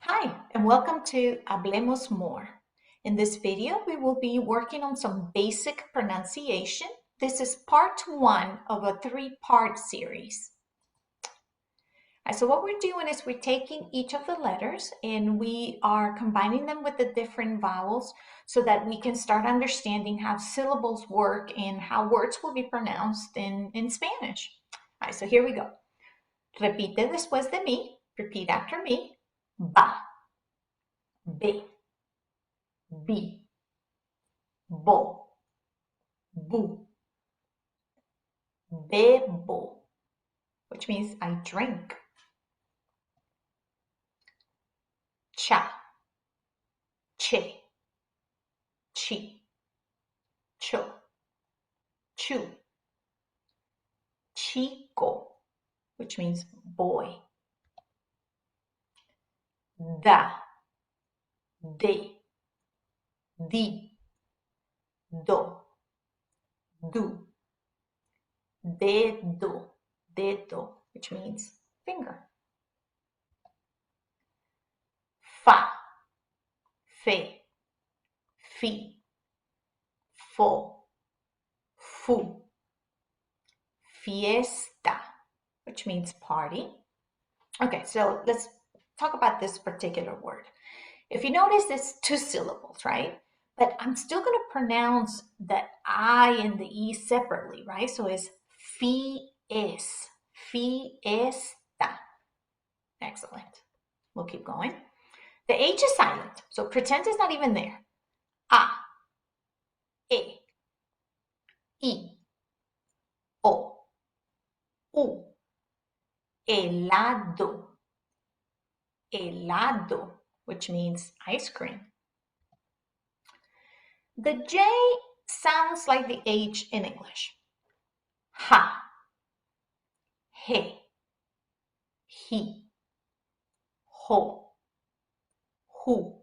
Hi, and welcome to Hablemos More. In this video, we will be working on some basic pronunciation. This is part one of a three-part series. So what we're doing is we're taking each of the letters and we are combining them with the different vowels so that we can start understanding how syllables work and how words will be pronounced in Spanish. So here we go. Repite después de mí. Repeat after me. Va. Be, bi, bo, bu, bebo, which means I drink. Cha, che, chi, cho, chu, Chico, which means boy. Da, de, di, do, du, dedo, which means finger. Fa, fe, fi, fo, fu, fiesta, which means party. Okay, so let's talk about this particular word. If you notice, it's two syllables, right? But I'm still going to pronounce the I and the E separately, right? So it's fiesta. Excellent. We'll keep going. The H is silent, so pretend it's not even there. A, E, I, O, U, helado, helado, which means ice cream. The J sounds like the H in English. Ha, he, he, ho, hu,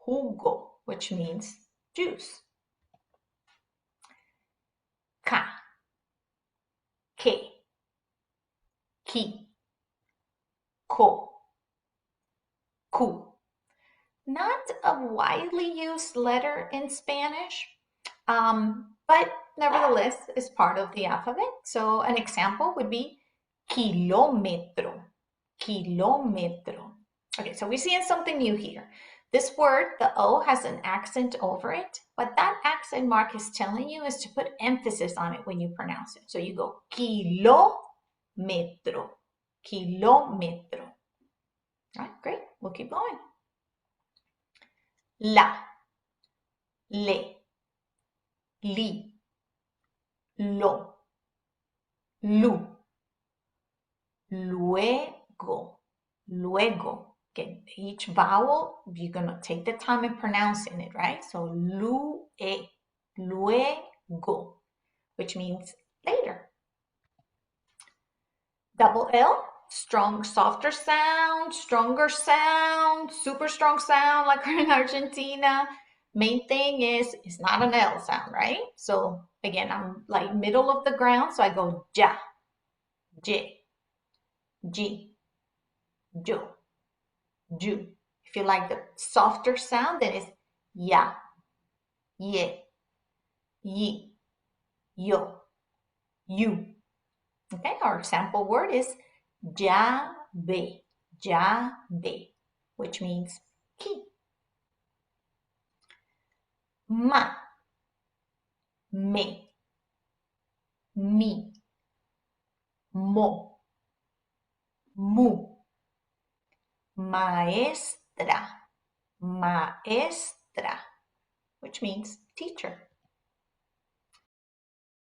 jugo, which means juice. Ka, ke, ki, ko, ku. Not a widely used letter in Spanish, but nevertheless is part of the alphabet. So an example would be kilómetro, kilómetro. Okay, so we're seeing something new here. This word, the O, has an accent over it. What that accent mark is telling you is to put emphasis on it when you pronounce it. So you go kilómetro, kilómetro. All right, great. We'll keep going. La, le, li, lo, lu, luego, luego. Okay, each vowel, you're going to take the time in pronouncing it, right? So luego, which means later. Double L, strong, softer sound, stronger sound, super strong sound like in Argentina. Main thing is it's not an L sound, right? So again, I'm like middle of the ground, so I go ja, j, ji, jo, ju. If you like the softer sound, then it's ya, ye, yi, yo, you. Okay, our example word is llave, llave, which means key. Ma, me, mi, mo, mu, maestra, maestra, which means teacher.